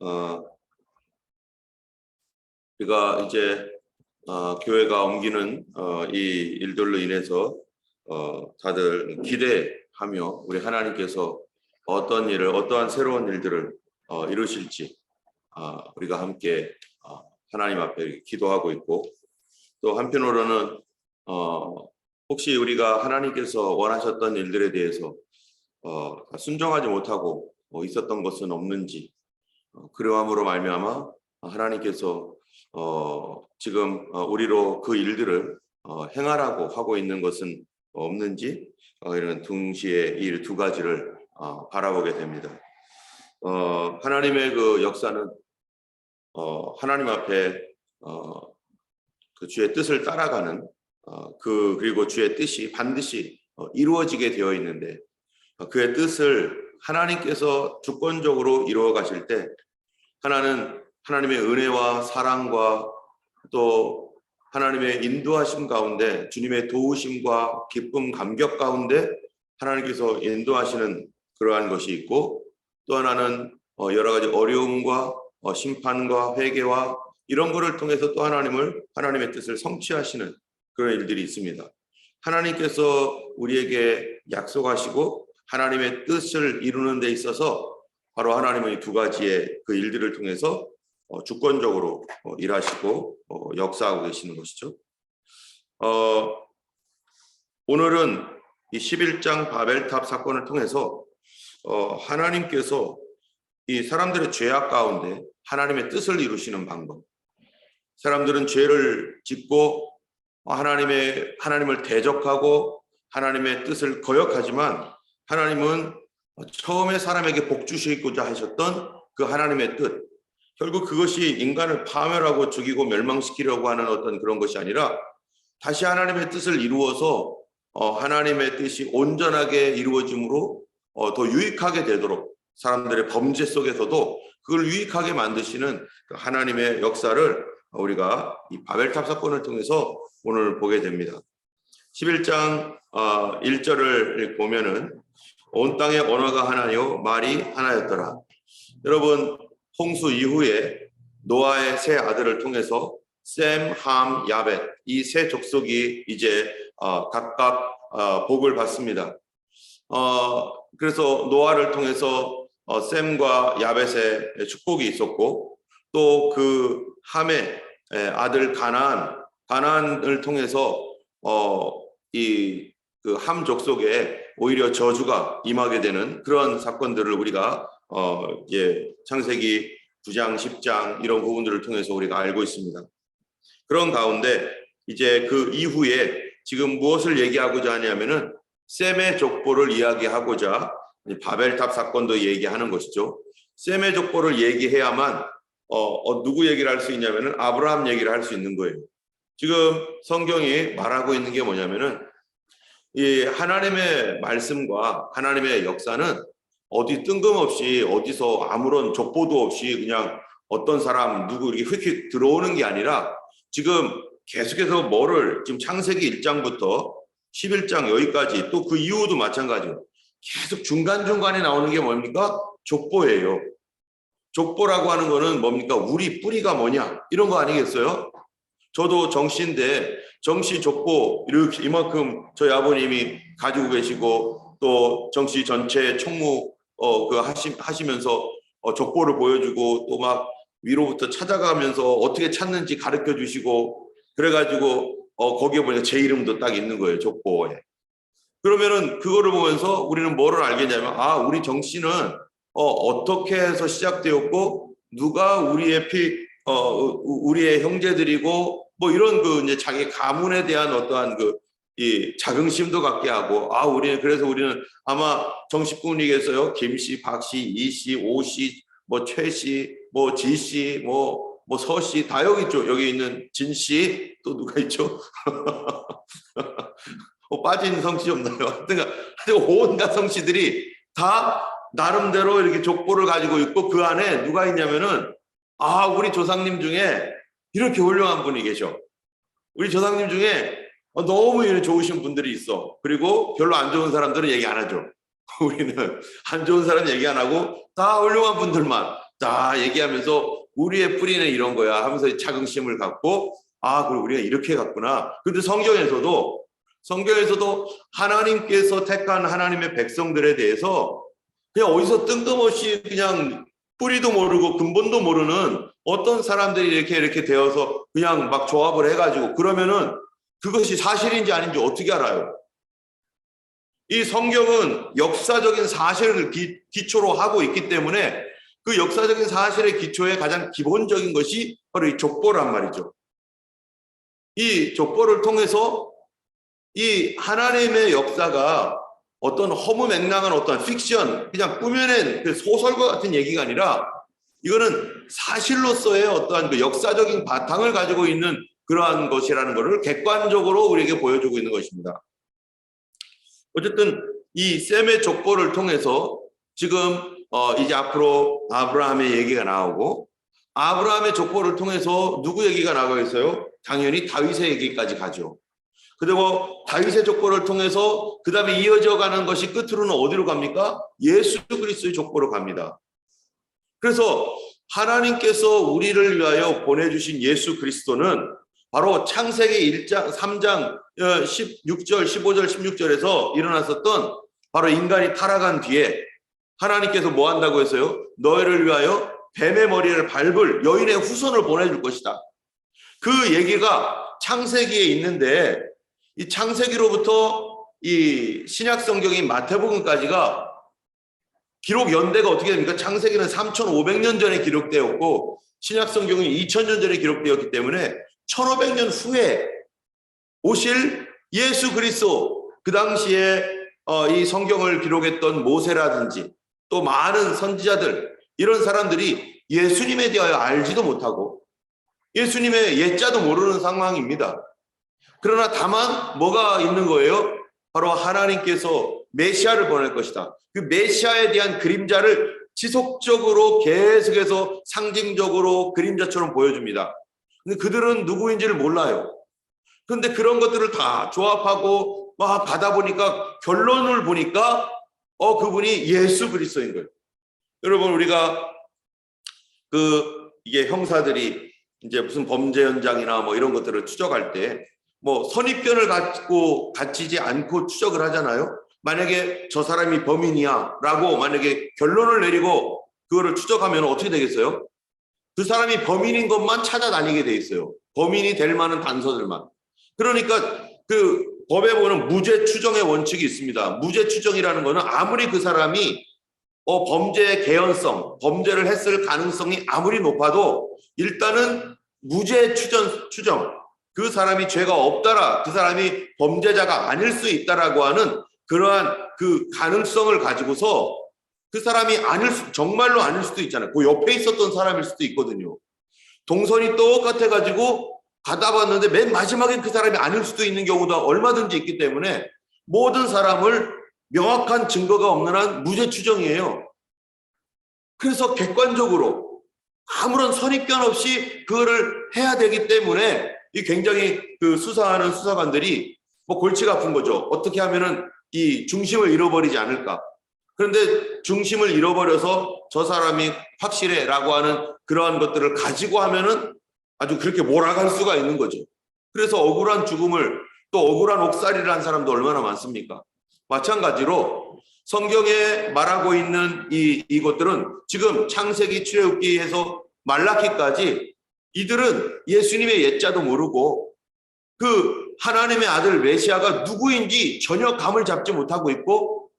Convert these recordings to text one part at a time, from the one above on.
어, 우리가 이제 교회가 옮기는 이 일들로 인해서 다들 기대하며 우리 하나님께서 어떤 일을, 어떠한 새로운 일들을 이루실지 우리가 함께 하나님 앞에 기도하고 있고, 또 한편으로는 혹시 우리가 하나님께서 원하셨던 일들에 대해서 순종하지 못하고 있었던 것은 없는지, 그러함으로 말미암아 하나님께서 지금 우리로 그 일들을 행하라고 하고 있는 것은 없는지, 이런 동시에 이 두 가지를 바라보게 됩니다. 하나님의 그 역사는 하나님 앞에 그 주의 뜻을 따라가는 그리고 주의 뜻이 반드시 이루어지게 되어 있는데, 그의 뜻을 하나님께서 주권적으로 이루어 가실 때 하나는 하나님의 은혜와 사랑과 또 하나님의 인도하심 가운데, 주님의 도우심과 기쁨 감격 가운데 하나님께서 인도하시는 그러한 것이 있고, 또 하나는 여러 가지 어려움과 심판과 회개와 이런 것을 통해서 또 하나님의 뜻을 성취하시는 그런 일들이 있습니다. 하나님께서 우리에게 약속하시고 하나님의 뜻을 이루는 데 있어서 바로 하나님의 두 가지의 그 일들을 통해서 주권적으로 일하시고 역사하고 계시는 것이죠. 오늘은 이 11장 바벨탑 사건을 통해서 하나님께서 이 사람들의 죄악 가운데 하나님의 뜻을 이루시는 방법, 사람들은 죄를 짓고 하나님을 대적하고 하나님의 뜻을 거역하지만, 하나님은 처음에 사람에게 복 주시고자 하셨던 그 하나님의 뜻, 결국 그것이 인간을 파멸하고 죽이고 멸망시키려고 하는 어떤 그런 것이 아니라 다시 하나님의 뜻을 이루어서 하나님의 뜻이 온전하게 이루어짐으로 더 유익하게 되도록, 사람들의 범죄 속에서도 그걸 유익하게 만드시는 하나님의 역사를 우리가 이 바벨탑 사건을 통해서 오늘 보게 됩니다. 11장 1절을 보면은 온 땅의 언어가 하나요 말이 하나였더라. 여러분, 홍수 이후에 노아의 세 아들을 통해서 셈, 함, 야벳, 이 세 족속이 이제 각각 복을 받습니다. 그래서 노아를 통해서 셈과 야벳의 축복이 있었고, 또 그 함의 아들 가나안을 통해서 이 그 함 족속에 오히려 저주가 임하게 되는 그런 사건들을 우리가 이제 창세기 9장, 10장 이런 부분들을 통해서 우리가 알고 있습니다. 그런 가운데 이제 그 이후에 지금 무엇을 얘기하고자 하냐면은 셈의 족보를 이야기하고자 바벨탑 사건도 얘기하는 것이죠. 셈의 족보를 얘기해야만 누구 얘기를 할 수 있냐면은 아브라함 얘기를 할 수 있는 거예요. 지금 성경이 말하고 있는 게 뭐냐면은 이 하나님의 말씀과 하나님의 역사는 어디 뜬금없이 어디서 아무런 족보도 없이 그냥 어떤 사람 누구 이렇게 휙휙 들어오는 게 아니라, 지금 계속해서 지금 창세기 1장부터 11장 여기까지, 또 그 이후도 마찬가지로 계속 중간중간에 나오는 게 뭡니까? 족보예요. 족보라고 하는 거는 뭡니까? 우리 뿌리가 뭐냐 이런 거 아니겠어요? 저도 정씨인데 정씨 족보 이렇게 이만큼 저희 아버님이 가지고 계시고, 또 정씨 전체 총무 하시면서 족보를 보여주고, 또 막 위로부터 찾아가면서 어떻게 찾는지 가르쳐 주시고, 그래가지고 거기에 보니까 제 이름도 딱 있는 거예요, 족보에. 그러면은 그거를 보면서 우리는 뭐를 알겠냐면, 우리 정씨는 어떻게 해서 시작되었고, 누가 우리의 형제들이고, 뭐 이런 이제 자기 가문에 대한 어떠한 이 자긍심도 갖게 하고, 그래서 우리는 아마 정식군이겠어요. 김씨, 박씨, 이씨, 오씨, 뭐 최씨, 뭐 지씨, 뭐 서씨 다 여기 있죠. 여기 있는 진씨, 또 누가 있죠? 빠진 성씨 없나요? 하여튼 온갖 성씨들이 다 나름대로 이렇게 족보를 가지고 있고, 그 안에 누가 있냐면은 우리 조상님 중에 이렇게 훌륭한 분이 계셔. 우리 조상님 중에 너무 좋으신 분들이 있어. 그리고 별로 안 좋은 사람들은 얘기 안 하죠. 우리는 안 좋은 사람 얘기 안 하고 다 훌륭한 분들만, 다 얘기하면서 우리의 뿌리는 이런 거야 하면서 자긍심을 갖고 그리고 우리가 이렇게 갔구나. 근데 성경에서도 하나님께서 택한 하나님의 백성들에 대해서 그냥 어디서 뜬금없이 그냥 뿌리도 모르고 근본도 모르는 어떤 사람들이 이렇게 되어서 그냥 막 조합을 해가지고 그러면은 그것이 사실인지 아닌지 어떻게 알아요? 이 성경은 역사적인 사실을 기초로 하고 있기 때문에 그 역사적인 사실의 기초에 가장 기본적인 것이 바로 이 족보란 말이죠. 이 족보를 통해서 이 하나님의 역사가 어떤 허무맹랑한 어떤 픽션, 그냥 꾸며낸 그 소설과 같은 얘기가 아니라 이거는 사실로서의 어떠한 그 역사적인 바탕을 가지고 있는 그러한 것이라는 것을 객관적으로 우리에게 보여주고 있는 것입니다. 어쨌든 이 셈의 족보를 통해서 지금 이제 앞으로 아브라함의 얘기가 나오고 아브라함의 족보를 통해서 누구 얘기가 나가겠어요? 당연히 다윗의 얘기까지 가죠. 그리고 다윗의 족보를 통해서 그 다음에 이어져 가는 것이 끝으로는 어디로 갑니까? 예수 그리스도의 족보로 갑니다. 그래서 하나님께서 우리를 위하여 보내주신 예수 그리스도는 바로 창세기 1장, 3장 16절, 15절, 16절에서 일어났었던 바로 인간이 타락한 뒤에 하나님께서 뭐 한다고 했어요? 너희를 위하여 뱀의 머리를 밟을 여인의 후손을 보내줄 것이다. 그 얘기가 창세기에 있는데 이 창세기로부터 이 신약 성경인 마태복음까지가 기록 연대가 어떻게 됩니까? 창세기는 3,500년 전에 기록되었고 신약 성경은 2,000년 전에 기록되었기 때문에 1,500년 후에 오실 예수 그리스도, 그 당시에 이 성경을 기록했던 모세라든지 또 많은 선지자들, 이런 사람들이 예수님에 대하여 알지도 못하고 예수님의 예자도 모르는 상황입니다. 그러나 다만 뭐가 있는 거예요? 바로 하나님께서 메시아를 보낼 것이다. 그 메시아에 대한 그림자를 지속적으로 계속해서 상징적으로 그림자처럼 보여줍니다. 근데 그들은 누구인지를 몰라요. 그런데 그런 것들을 다 조합하고 막 가다 보니까 결론을 보니까 그분이 예수 그리스도인 거예요. 여러분, 우리가 이게 형사들이 이제 무슨 범죄 현장이나 뭐 이런 것들을 추적할 때 뭐 선입견을 갖고 갖지 않고 추적을 하잖아요. 만약에 저 사람이 범인이야 라고 만약에 결론을 내리고 그거를 추적하면 어떻게 되겠어요? 그 사람이 범인인 것만 찾아다니게 돼 있어요. 범인이 될 만한 단서들만. 그러니까 그 법에 보면 무죄 추정의 원칙이 있습니다. 무죄 추정이라는 거는 아무리 그 사람이 범죄의 개연성, 범죄를 했을 가능성이 아무리 높아도 일단은 무죄 추정, 그 사람이 죄가 없다라, 그 사람이 범죄자가 아닐 수 있다라고 하는 그러한 그 가능성을 가지고서 그 사람이 정말로 아닐 수도 있잖아요. 그 옆에 있었던 사람일 수도 있거든요. 동선이 똑같아가지고 가다 봤는데 맨 마지막엔 그 사람이 아닐 수도 있는 경우도 얼마든지 있기 때문에 모든 사람을 명확한 증거가 없는 한 무죄 추정이에요. 그래서 객관적으로 아무런 선입견 없이 그거를 해야 되기 때문에 이 굉장히 그 수사하는 수사관들이 뭐 골치가 아픈 거죠. 어떻게 하면은 이 중심을 잃어버리지 않을까. 그런데 중심을 잃어버려서 저 사람이 확실해라고 하는 그러한 것들을 가지고 하면은 아주 그렇게 몰아갈 수가 있는 거죠. 그래서 억울한 죽음을 또 억울한 옥살이를 한 사람도 얼마나 많습니까? 마찬가지로 성경에 말하고 있는 이것들은 지금 창세기, 출애굽기에서 말라기까지 이들은 예수님의 예자도 모르고 그 하나님의 아들 메시아가 누구인지 전혀 감을 잡지 못하고 있고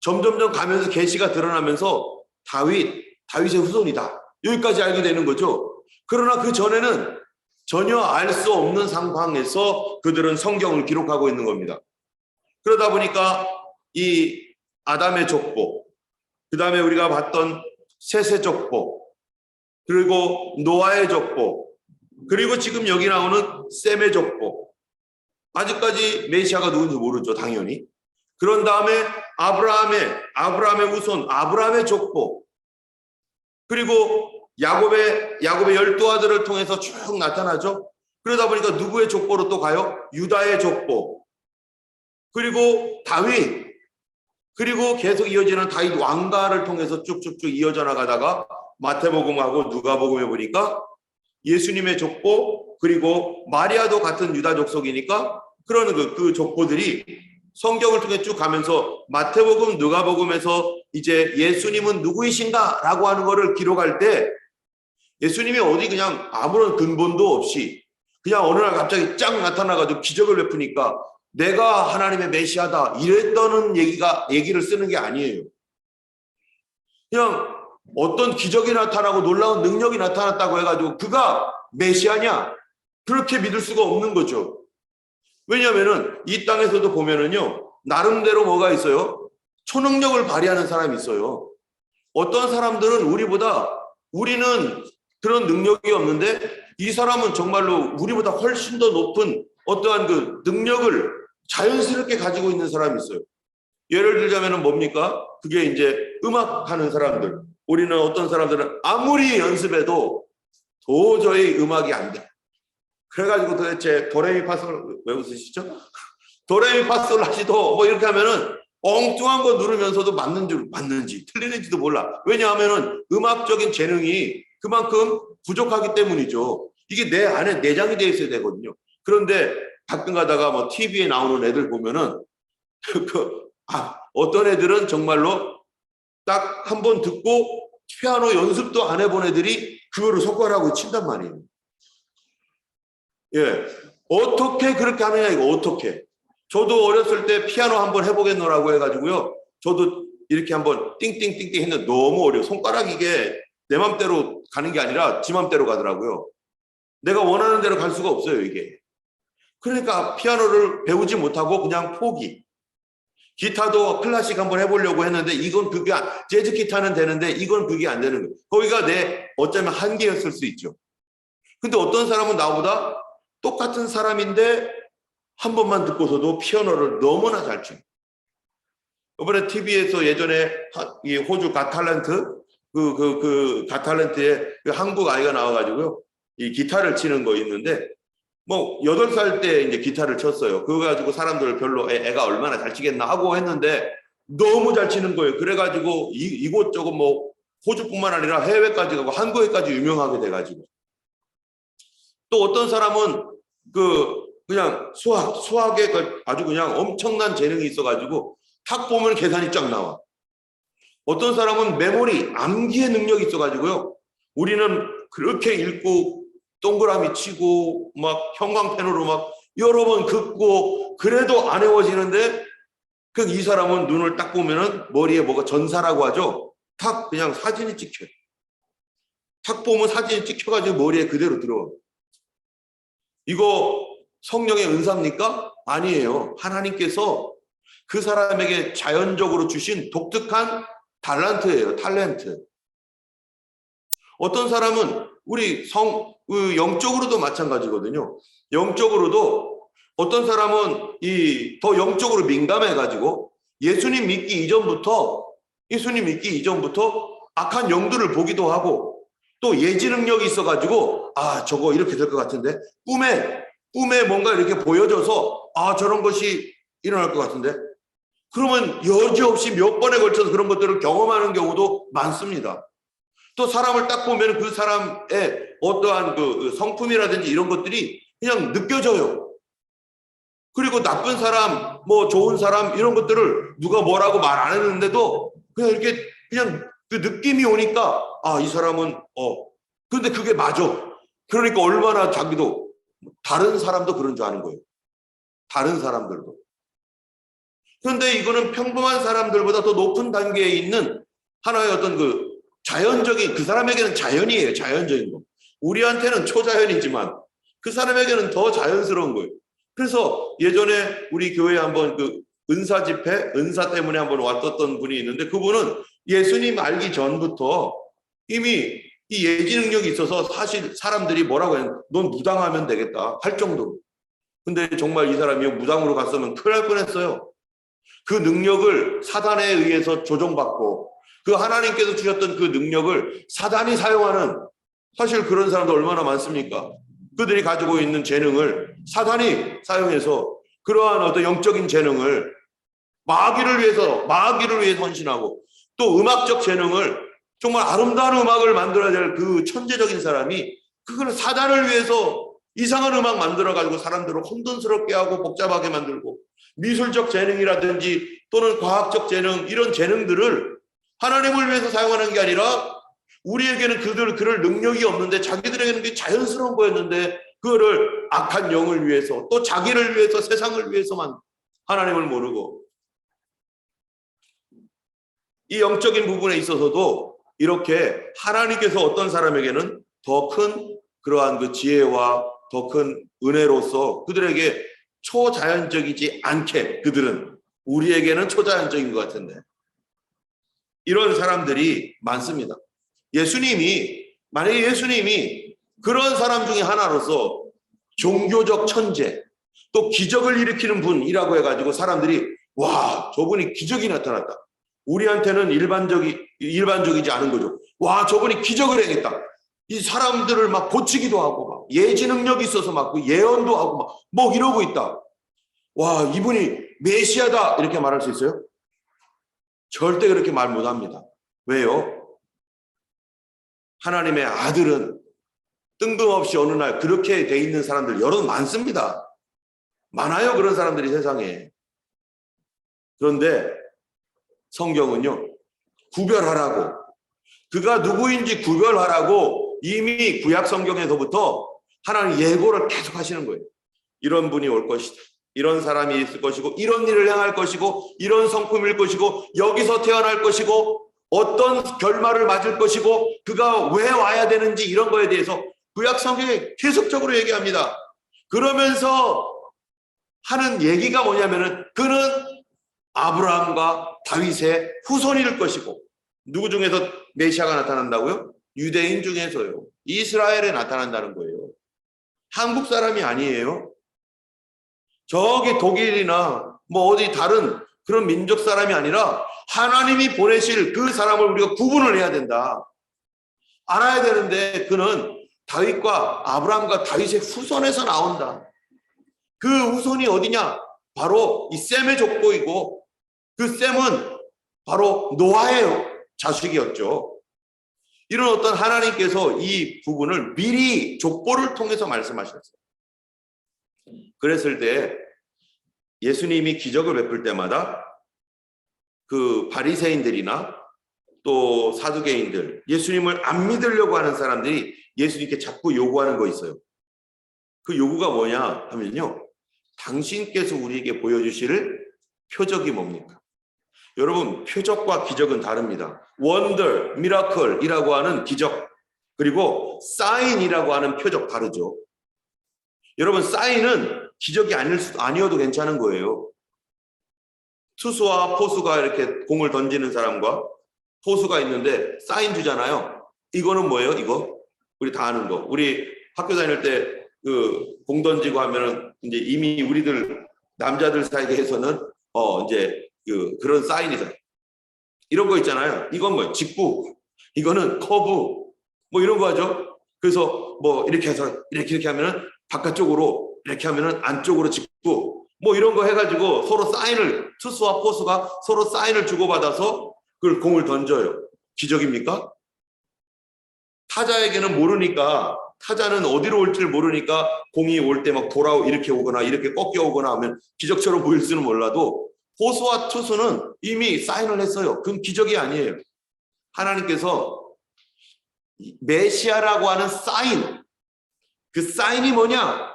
점점점 가면서 계시가 드러나면서 다윗의 후손이다. 여기까지 알게 되는 거죠. 그러나 그 전에는 전혀 알 수 없는 상황에서 그들은 성경을 기록하고 있는 겁니다. 그러다 보니까 이 아담의 족보, 그 다음에 우리가 봤던 셋의 족보, 그리고 노아의 족보, 그리고 지금 여기 나오는 셈의 족보. 아직까지 메시아가 누군지 모르죠, 당연히. 그런 다음에 아브라함의 후손, 아브라함의 족보, 그리고 야곱의 12아들을 통해서 쭉 나타나죠. 그러다 보니까 누구의 족보로 또 가요? 유다의 족보, 그리고 다윗, 그리고 계속 이어지는 다윗 왕가를 통해서 쭉쭉쭉 이어져 나가다가 마태복음하고 누가복음에 보니까 예수님의 족보 그리고 마리아도 같은 유다 족속이니까 그런 그 족보들이 성경을 통해 쭉 가면서 마태복음, 누가복음에서 이제 예수님은 누구이신가라고 하는 거를 기록할 때 예수님이 어디 그냥 아무런 근본도 없이 그냥 어느 날 갑자기 쫙 나타나가지고 기적을 베푸니까 내가 하나님의 메시아다 이랬다는 얘기를 쓰는 게 아니에요. 그냥 어떤 기적이 나타나고 놀라운 능력이 나타났다고 해가지고 그가 메시아냐? 그렇게 믿을 수가 없는 거죠. 왜냐하면은 이 땅에서도 보면은요, 나름대로 뭐가 있어요? 초능력을 발휘하는 사람이 있어요. 어떤 사람들은 우리는 그런 능력이 없는데 이 사람은 정말로 우리보다 훨씬 더 높은 어떠한 그 능력을 자연스럽게 가지고 있는 사람이 있어요. 예를 들자면은 뭡니까? 그게 이제 음악하는 사람들. 우리는 어떤 사람들은 아무리 연습해도 도저히 음악이 안 돼. 그래가지고 도대체 도레미파솔 왜 웃으시죠? 도레미파솔라시도 뭐 이렇게 하면은 엉뚱한 거 누르면서도 맞는지 틀리는지도 몰라. 왜냐하면은 음악적인 재능이 그만큼 부족하기 때문이죠. 이게 내 안에 내장이 되어 있어야 되거든요. 그런데 가끔 가다가 뭐 TV에 나오는 애들 보면은 어떤 애들은 정말로 딱 한 번 듣고 피아노 연습도 안 해본 애들이 그거를 손가락으로 친단 말이에요. 예, 어떻게 그렇게 하느냐 이거 어떻게? 저도 어렸을 때 피아노 한번 해보겠노라고 해가지고요. 저도 이렇게 한번 띵띵띵띵 했는데 너무 어려워. 손가락 이게 내 맘대로 가는 게 아니라 지 맘대로 가더라고요. 내가 원하는 대로 갈 수가 없어요 이게. 그러니까 피아노를 배우지 못하고 그냥 포기. 기타도 클래식 한번 해보려고 했는데 이건 그게 재즈 기타는 되는데 이건 그게 안 되는 거예요. 거기가 내 어쩌면 한계였을 수 있죠. 근데 어떤 사람은 나보다 똑같은 사람인데 한 번만 듣고서도 피아노를 너무나 잘 쳐요. 이번에 TV에서 예전에 이 호주 가탈렌트 그 가탈렌트에 그 한국 아이가 나와가지고요. 이 기타를 치는 거 있는데 뭐 8살 때 이제 기타를 쳤어요. 그거 가지고 사람들 별로 애가 얼마나 잘 치겠나 하고 했는데 너무 잘 치는 거예요. 그래가지고 이곳저곳 뭐 호주뿐만 아니라 해외까지 가고 한국에까지 유명하게 돼가지고 또 어떤 사람은 그냥 수학에 아주 그냥 엄청난 재능이 있어가지고 탁 보면 계산이 쫙 나와. 어떤 사람은 메모리, 암기의 능력이 있어가지고요. 우리는 그렇게 읽고 동그라미 치고 막 형광펜으로 막 여러 번 긋고 그래도 안 외워지는데 이 사람은 눈을 딱 보면은 머리에 뭐가 전사라고 하죠. 탁 그냥 사진이 찍혀요. 탁 보면 사진이 찍혀가지고 머리에 그대로 들어와. 이거 성령의 은사입니까? 아니에요. 하나님께서 그 사람에게 자연적으로 주신 독특한 달란트예요. 탤런트. 어떤 사람은 우리 영적으로도 마찬가지거든요. 영적으로도 어떤 사람은 더 영적으로 민감해가지고 예수님 믿기 이전부터 악한 영들을 보기도 하고 또 예지 능력이 있어가지고 저거 이렇게 될 것 같은데 꿈에 뭔가 이렇게 보여져서 저런 것이 일어날 것 같은데 그러면 여지없이 몇 번에 걸쳐서 그런 것들을 경험하는 경우도 많습니다. 또 사람을 딱 보면 그 사람의 어떠한 그 성품이라든지 이런 것들이 그냥 느껴져요. 그리고 나쁜 사람, 뭐 좋은 사람 이런 것들을 누가 뭐라고 말 안 했는데도 그냥 이렇게 그냥 그 느낌이 오니까 이 사람은 근데 그게 맞아. 그러니까 얼마나 자기도 다른 사람도 그런 줄 아는 거예요. 다른 사람들도. 그런데 이거는 평범한 사람들보다 더 높은 단계에 있는 하나의 어떤 자연적인 그 사람에게는 자연이에요. 자연적인 거. 우리한테는 초자연이지만 그 사람에게는 더 자연스러운 거예요. 그래서 예전에 우리 교회에 한번 은사 집회, 은사 때문에 한번 왔었던 분이 있는데 그분은 예수님 알기 전부터 이미 이 예지 능력이 있어서 사실 사람들이 뭐라고 해요? 넌 무당하면 되겠다 할 정도로. 근데 정말 이 사람이 무당으로 갔으면 큰일 날 뻔했어요. 그 능력을 사단에 의해서 조종받고 그 하나님께서 주셨던 그 능력을 사단이 사용하는 사실 그런 사람도 얼마나 많습니까? 그들이 가지고 있는 재능을 사단이 사용해서 그러한 어떤 영적인 재능을 마귀를 위해서 헌신하고 또 음악적 재능을 정말 아름다운 음악을 만들어야 될 그 천재적인 사람이 그거는 사단을 위해서 이상한 음악 만들어가지고 사람들을 혼돈스럽게 하고 복잡하게 만들고, 미술적 재능이라든지 또는 과학적 재능, 이런 재능들을 하나님을 위해서 사용하는 게 아니라 우리에게는 그럴 능력이 없는데 자기들에게는 그게 자연스러운 거였는데 그거를 악한 영을 위해서 또 자기를 위해서 세상을 위해서만, 하나님을 모르고, 이 영적인 부분에 있어서도 이렇게 하나님께서 어떤 사람에게는 더 큰 그러한 그 지혜와 더 큰 은혜로서 그들에게 초자연적이지 않게, 그들은 우리에게는 초자연적인 것 같은데 이런 사람들이 많습니다. 만약에 예수님이 그런 사람 중에 하나로서 종교적 천재, 또 기적을 일으키는 분이라고 해가지고 사람들이 와, 저분이 기적이 나타났다, 우리한테는 일반적이지 않은 거죠. 와, 저분이 기적을 해야겠다. 이 사람들을 막 고치기도 하고 막 예지 능력이 있어서 막 예언도 하고 막 뭐 이러고 있다. 와, 이분이 메시아다, 이렇게 말할 수 있어요? 절대 그렇게 말 못합니다. 왜요? 하나님의 아들은 뜬금없이 어느 날 그렇게 돼 있는 사람들 여러 많습니다. 많아요, 그런 사람들이 세상에. 그런데 성경은요, 구별하라고, 그가 누구인지 구별하라고 이미 구약 성경에서부터 하나님 예고를 계속 하시는 거예요. 이런 분이 올 것이다, 이런 사람이 있을 것이고, 이런 일을 행할 것이고, 이런 성품일 것이고, 여기서 태어날 것이고, 어떤 결말을 맞을 것이고, 그가 왜 와야 되는지, 이런 거에 대해서 구약 성경에 계속적으로 얘기합니다. 그러면서 하는 얘기가 뭐냐면은 그는 아브라함과 다윗의 후손일 것이고, 누구 중에서 메시아가 나타난다고요? 유대인 중에서요. 이스라엘에 나타난다는 거예요. 한국 사람이 아니에요. 저기 독일이나 뭐 어디 다른 그런 민족 사람이 아니라 하나님이 보내실 그 사람을 우리가 구분을 해야 된다, 알아야 되는데, 그는 다윗과 아브라함과 다윗의 후손에서 나온다. 그 후손이 어디냐? 바로 이 셈의 족보이고, 그 셈은 바로 노아의 자식이었죠. 이런 어떤 하나님께서 이 부분을 미리 족보를 통해서 말씀하셨어요. 그랬을 때 예수님이 기적을 베풀 때마다 그 바리새인들이나 또 사두개인들, 예수님을 안 믿으려고 하는 사람들이 예수님께 자꾸 요구하는 거 있어요. 그 요구가 뭐냐 하면요, 당신께서 우리에게 보여주실 표적이 뭡니까? 여러분, 표적과 기적은 다릅니다. 원더, 미라클이라고 하는 기적, 그리고 사인이라고 하는 표적 다르죠. 여러분, 사인은 기적이 아니어도 괜찮은 거예요. 투수와 포수가 이렇게 공을 던지는 사람과 포수가 있는데 사인 주잖아요. 이거는 뭐예요? 이거 우리 다 아는 거. 우리 학교 다닐 때 그 공 던지고 하면은 이제 이미 우리들 남자들 사이에서는 이제 그런 사인이죠. 이런 거 있잖아요. 이건 뭐예요? 직구. 이거는 커브. 뭐 이런 거 하죠. 그래서 뭐 이렇게 해서 이렇게 하면은 바깥쪽으로, 이렇게 하면은 안쪽으로 직구. 뭐 이런 거 해가지고 서로 사인을, 투수와 포수가 서로 사인을 주고받아서 그걸 공을 던져요. 기적입니까? 타자에게는 모르니까, 타자는 어디로 올지를 모르니까 공이 올 때 막 이렇게 오거나 이렇게 꺾여 오거나 하면 기적처럼 보일 수는 몰라도, 포수와 투수는 이미 사인을 했어요. 그건 기적이 아니에요. 하나님께서 메시아라고 하는 사인, 그 사인이 뭐냐?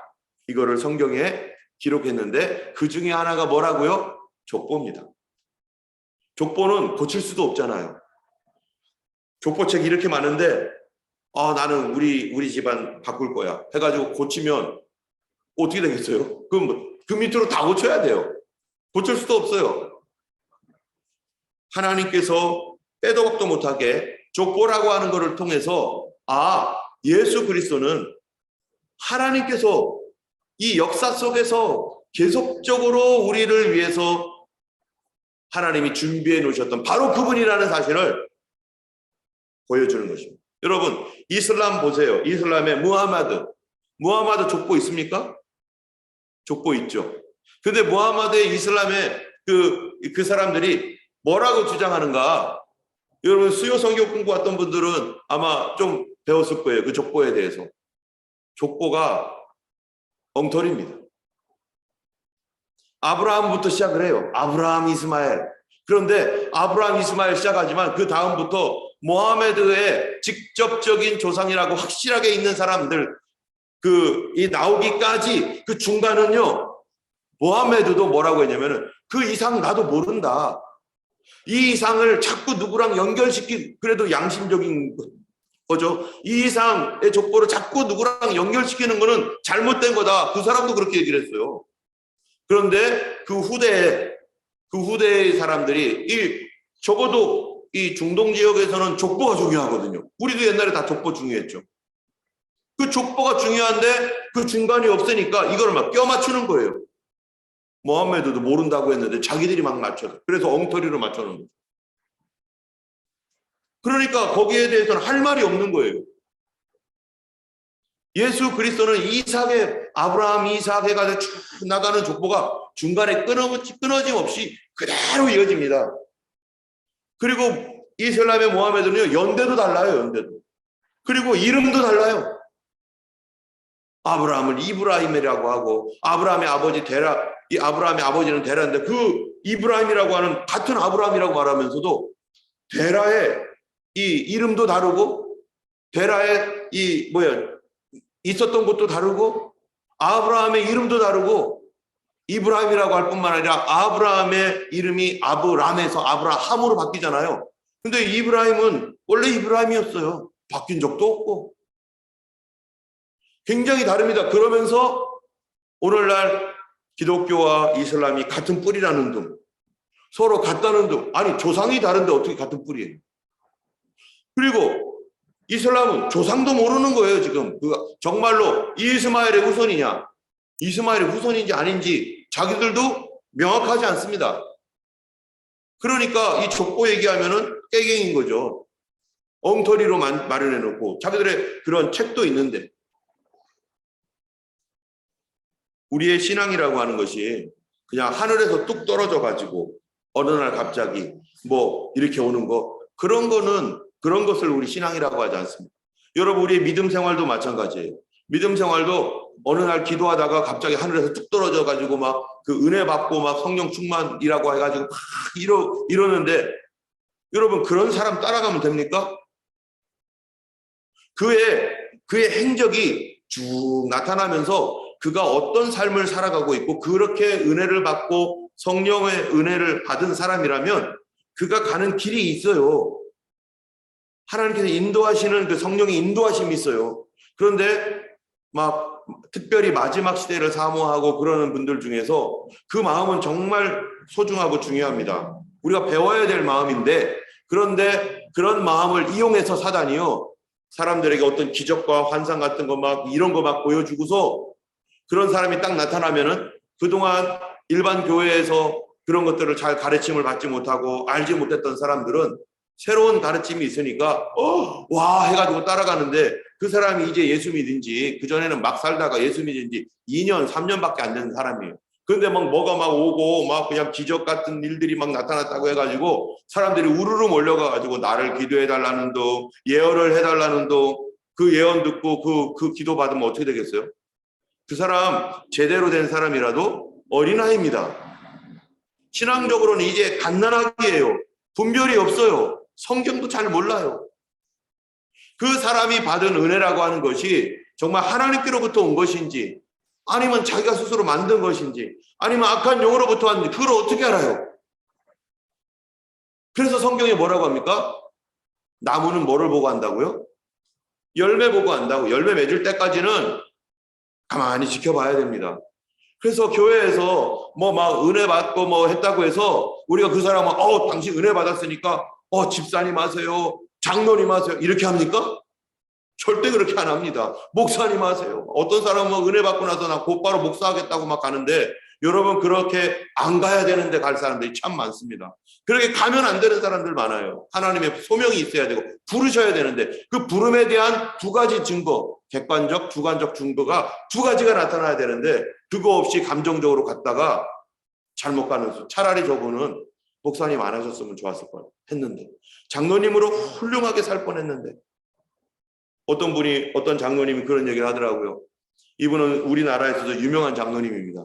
이거를 성경에 기록했는데 그 중에 하나가 뭐라고요? 족보입니다. 족보는 고칠 수도 없잖아요. 족보책이 이렇게 많은데 나는 우리 집안 바꿀 거야 해가지고 고치면 어떻게 되겠어요? 그럼 그 밑으로 다 고쳐야 돼요. 고칠 수도 없어요. 하나님께서 빼도 박도 못하게 족보라고 하는 것을 통해서 예수 그리스도는 하나님께서 이 역사 속에서 계속적으로 우리를 위해서 하나님이 준비해 놓으셨던 바로 그분이라는 사실을 보여주는 것입니다. 여러분, 이슬람 보세요. 이슬람의 무하마드 족보 있습니까? 족보 있죠. 근데 무하마드의 이슬람의 그 사람들이 뭐라고 주장하는가? 여러분 수요 성경 공부했던 분들은 아마 좀 배웠을 거예요. 그 족보에 대해서. 족보가 엉터리입니다. 아브라함부터 시작을 해요. 아브라함, 이스마엘. 그런데 아브라함, 이스마엘 시작하지만 그 다음부터 모하메드의 직접적인 조상이라고 확실하게 있는 사람들 이 나오기까지 그 중간은요, 모하메드도 뭐라고 했냐면은 그 이상 나도 모른다. 이 이상을 자꾸 누구랑 그래도 양심적인 거죠. 이 이상의 족보를 자꾸 누구랑 연결시키는 거는 잘못된 거다. 그 사람도 그렇게 얘기를 했어요. 그런데 그 후대의 사람들이 적어도 이 중동 지역에서는 족보가 중요하거든요. 우리도 옛날에 다 족보 중요했죠. 그 족보가 중요한데 그 중간이 없으니까 이걸 막 껴 맞추는 거예요. 모하메드도 모른다고 했는데 자기들이 막 맞춰서. 그래서 엉터리로 맞춰놓은 거죠. 그러니까 거기에 대해서는 할 말이 없는 거예요. 예수 그리스도는 아브라함, 이삭 해가지고 쭉 나가는 족보가 중간에 끊어짐 없이 그대로 이어집니다. 그리고 이슬람의 모하메드는요, 연대도 달라요, 연대도. 그리고 이름도 달라요. 아브라함을 이브라임이라고 하고, 아브라함의 아버지는 데라인데 그 이브라임이라고 하는 같은 아브라함이라고 말하면서도 데라의 이 이름도 다르고, 데라의 있었던 곳도 다르고, 아브라함의 이름도 다르고, 이브라임이라고 할 뿐만 아니라 아브라함의 이름이 아브람에서 아브라함으로 바뀌잖아요. 근데 이브라임은 원래 이브라임이었어요. 바뀐 적도 없고. 굉장히 다릅니다. 그러면서 오늘날 기독교와 이슬람이 같은 뿌리라는 둥, 서로 같다는 둥. 아니, 조상이 다른데 어떻게 같은 뿌리예요? 그리고 이슬람은 조상도 모르는 거예요, 지금. 정말로 이스마엘의 후손이냐, 이스마엘의 후손인지 아닌지 자기들도 명확하지 않습니다. 그러니까 이 족보 얘기하면은 깨갱인 거죠. 엉터리로 마련해놓고 자기들의 그런 책도 있는데. 우리의 신앙이라고 하는 것이 그냥 하늘에서 뚝 떨어져 가지고 어느 날 갑자기 이렇게 오는 거, 그런 것을 우리 신앙이라고 하지 않습니다. 여러분, 우리의 믿음 생활도 마찬가지예요. 믿음 생활도 어느 날 기도하다가 갑자기 하늘에서 뚝 떨어져 가지고 막 그 은혜 받고 막 성령 충만이라고 해가지고 막 이러는데, 여러분, 그런 사람 따라가면 됩니까? 그의 행적이 쭉 나타나면서 그가 어떤 삶을 살아가고 있고, 그렇게 은혜를 받고 성령의 은혜를 받은 사람이라면 그가 가는 길이 있어요. 하나님께서 인도하시는 그 성령의 인도하심이 있어요. 그런데 막 특별히 마지막 시대를 사모하고 그러는 분들 중에서 그 마음은 정말 소중하고 중요합니다. 우리가 배워야 될 마음인데, 그런데 그런 마음을 이용해서 사단이요, 사람들에게 어떤 기적과 환상 같은 거 막 이런 거 막 보여주고서 그런 사람이 딱 나타나면은 그동안 일반 교회에서 그런 것들을 잘 가르침을 받지 못하고 알지 못했던 사람들은 새로운 가르침이 있으니까 와 해가지고 따라가는데, 그 사람이 이제 예수 믿은지, 그전에는 막 살다가 예수 믿은지 2년 3년밖에 안 된 사람이에요. 근데 뭐가 막 오고 막 그냥 기적 같은 일들이 막 나타났다고 해가지고 사람들이 우르르 몰려가가지고 나를 기도해달라는 둥, 예언을 해달라는 둥, 그 예언 듣고 그 기도 받으면 어떻게 되겠어요? 그 사람 제대로 된 사람이라도 어린아이입니다. 신앙적으로는 이제 갓난아기예요. 분별이 없어요. 성경도 잘 몰라요. 그 사람이 받은 은혜라고 하는 것이 정말 하나님께로부터 온 것인지, 아니면 자기가 스스로 만든 것인지, 아니면 악한 영으로부터 왔는지, 그걸 어떻게 알아요? 그래서 성경이 뭐라고 합니까? 나무는 뭐를 보고 한다고요? 열매 보고 한다고. 열매 맺을 때까지는 가만히 지켜봐야 됩니다. 그래서 교회에서 막 은혜 받고 했다고 해서 우리가 그 사람은 당신 은혜 받았으니까 집사님 하세요, 장로님 하세요, 이렇게 합니까? 절대 그렇게 안 합니다. 목사님 하세요. 어떤 사람은 은혜 받고 나서 나 곧바로 목사하겠다고 막 가는데, 여러분, 그렇게 안 가야 되는데 갈 사람들이 참 많습니다. 그렇게 가면 안 되는 사람들 많아요. 하나님의 소명이 있어야 되고 부르셔야 되는데, 그 부름에 대한 두 가지 증거, 객관적, 주관적 증거가 두 가지가 나타나야 되는데, 그거 없이 감정적으로 갔다가 잘못 가는 수. 차라리 저분은 목사님 안 하셨으면 좋았을 뻔 했는데, 장로님으로 훌륭하게 살 뻔했는데, 어떤 장로님이 그런 얘기를 하더라고요. 이분은 우리나라에서도 유명한 장로님입니다.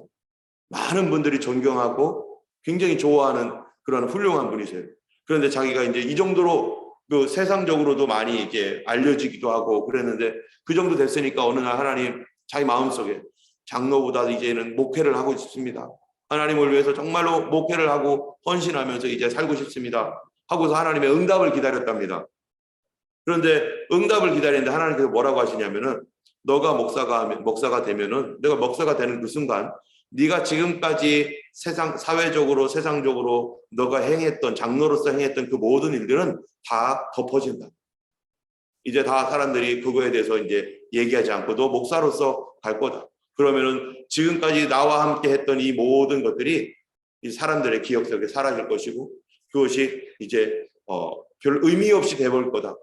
많은 분들이 존경하고 굉장히 좋아하는 그런 훌륭한 분이세요. 그런데 자기가 이제 이 정도로 그 세상적으로도 많이 이제 알려지기도 하고 그랬는데, 그 정도 됐으니까 어느 날 하나님 자기 마음속에 장로보다 이제는 목회를 하고 싶습니다. 하나님을 위해서 정말로 목회를 하고 헌신하면서 이제 살고 싶습니다. 하고서 하나님의 응답을 기다렸답니다. 그런데 응답을 기다리는데 하나님께서 뭐라고 하시냐면은, 너가 목사가 되면은, 내가 목사가 되는 그 순간 네가 지금까지 사회적으로 세상적으로 너가 행했던, 장로로서 행했던 그 모든 일들은 다 덮어진다. 이제 다 사람들이 그거에 대해서 이제 얘기하지 않고 너 목사로서 갈 거다. 그러면은 지금까지 나와 함께 했던 이 모든 것들이 이 사람들의 기억 속에 사라질 것이고, 그것이 이제 별 의미 없이 돼버릴 거다.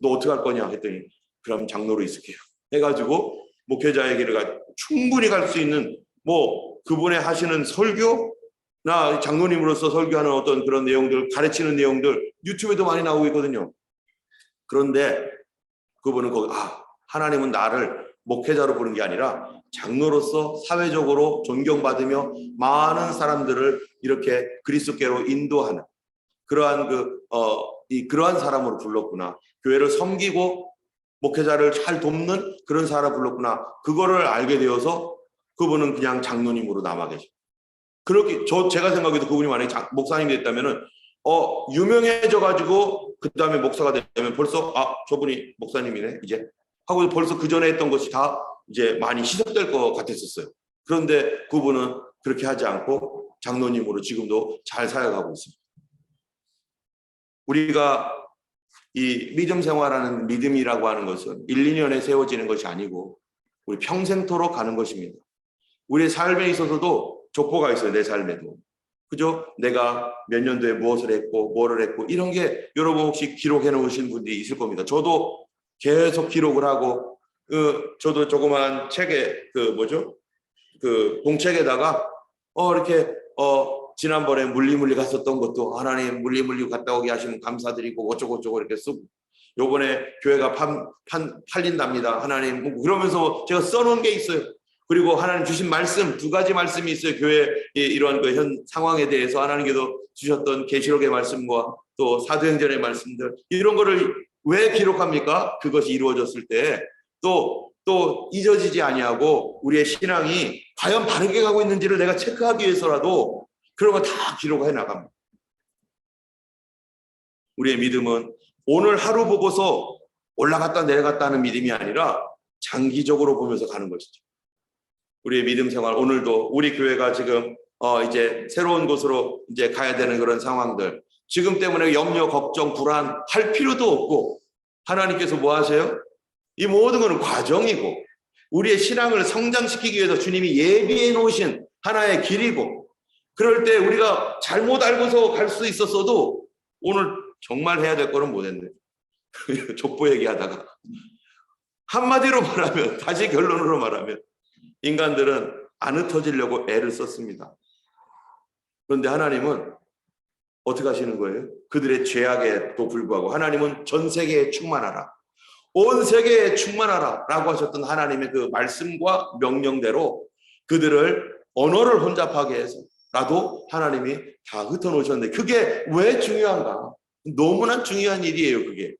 너 어떻게 할 거냐 했더니, 그럼 장로로 있을게요 해가지고 목회자의 길을 충분히 갈 수 있는, 그분의 하시는 설교나 장로님으로서 설교하는 어떤 그런 내용들, 가르치는 내용들 유튜브에도 많이 나오고 있거든요. 그런데 그분은 하나님은 나를 목회자로 부른 게 아니라 장로로서 사회적으로 존경받으며 많은 사람들을 이렇게 그리스도께로 인도하는 그러한 그러한 사람으로 불렀구나. 교회를 섬기고 목회자를 잘 돕는 그런 사람을 불렀구나. 그거를 알게 되어서 그분은 그냥 장로님으로 남아 계십니다. 그렇게 제가 생각해도 그분이 만약에 목사님이 됐다면은 유명해져 가지고 그 다음에 목사가 되면 벌써 저분이 목사님이네 이제 하고 벌써 그 전에 했던 것이 다 이제 많이 희석될 것 같았었어요. 그런데 그분은 그렇게 하지 않고 장로님으로 지금도 잘 살아가고 있습니다. 우리가 이 믿음 생활하는 믿음이라고 하는 것은 1, 2년에 세워지는 것이 아니고 우리 평생토록 가는 것입니다. 우리의 삶에 있어서도 족보가 있어요. 내 삶에도. 그죠? 내가 몇 년도에 무엇을 했고 뭐를 했고 이런 게 여러분 혹시 기록해 놓으신 분들이 있을 겁니다. 저도 계속 기록을 하고 저도 조그만 책에 공책에다가 이렇게 지난번에 물리물리 갔었던 것도 하나님 물리물리 갔다 오게 하시면 감사드리고 어쩌고저쩌고 이렇게 쓰고, 요번에 교회가 팔린답니다 하나님 그러면서 제가 써놓은 게 있어요. 그리고 하나님 주신 말씀 2가지 말씀이 있어요. 교회 이러한 현 상황에 대해서 하나님께서 주셨던 계시록의 말씀과 또 사도행전의 말씀들, 이런 거를 왜 기록합니까? 그것이 이루어졌을 때 또 잊어지지 아니하고 우리의 신앙이 과연 바르게 가고 있는지를 내가 체크하기 위해서라도 그런 거 다 기록해 나갑니다. 우리의 믿음은 오늘 하루 보고서 올라갔다 내려갔다 하는 믿음이 아니라 장기적으로 보면서 가는 것이죠. 우리의 믿음 생활, 오늘도 우리 교회가 지금 이제 새로운 곳으로 이제 가야 되는 그런 상황들, 지금 때문에 염려, 걱정, 불안 할 필요도 없고, 하나님께서 뭐 하세요? 이 모든 것은 과정이고 우리의 신앙을 성장시키기 위해서 주님이 예비해 놓으신 하나의 길이고, 그럴 때 우리가 잘못 알고서 갈 수 있었어도 오늘 정말 해야 될 거는 못했네. 족보 얘기하다가 한마디로 말하면, 다시 결론으로 말하면 인간들은 안 흩어지려고 애를 썼습니다. 그런데 하나님은 어떻게 하시는 거예요? 그들의 죄악에도 불구하고 하나님은 전 세계에 충만하라, 온 세계에 충만하라 라고 하셨던 하나님의 그 말씀과 명령대로 그들을 언어를 혼잡하게 해서라도 하나님이 다 흩어놓으셨는데, 그게 왜 중요한가? 너무나 중요한 일이에요. 그게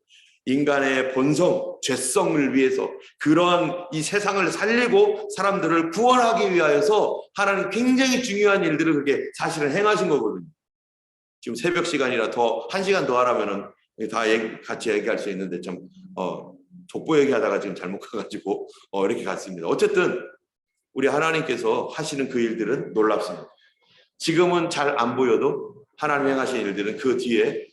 인간의 본성, 죄성을 위해서 그러한 이 세상을 살리고 사람들을 구원하기 위하여서 하나님 굉장히 중요한 일들을 그렇게 사실은 행하신 거거든요. 지금 새벽 시간이라 1시간 더 하라면은 다 같이 얘기할 수 있는데 좀 족보 얘기하다가 지금 잘못 가가지고 이렇게 갔습니다. 어쨌든 우리 하나님께서 하시는 그 일들은 놀랍습니다. 지금은 잘 안 보여도 하나님 행하신 일들은 그 뒤에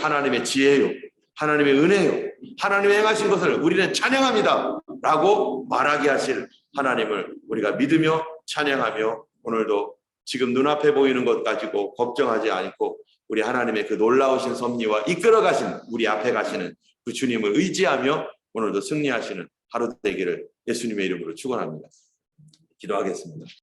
하나님의 지혜요, 하나님의 은혜요, 하나님의 행하신 것을 우리는 찬양합니다 라고 말하게 하실 하나님을 우리가 믿으며 찬양하며, 오늘도 지금 눈앞에 보이는 것 가지고 걱정하지 않고 우리 하나님의 그 놀라우신 섭리와 이끌어 가신 우리 앞에 가시는 그 주님을 의지하며 오늘도 승리하시는 하루 되기를 예수님의 이름으로 축원합니다. 기도하겠습니다.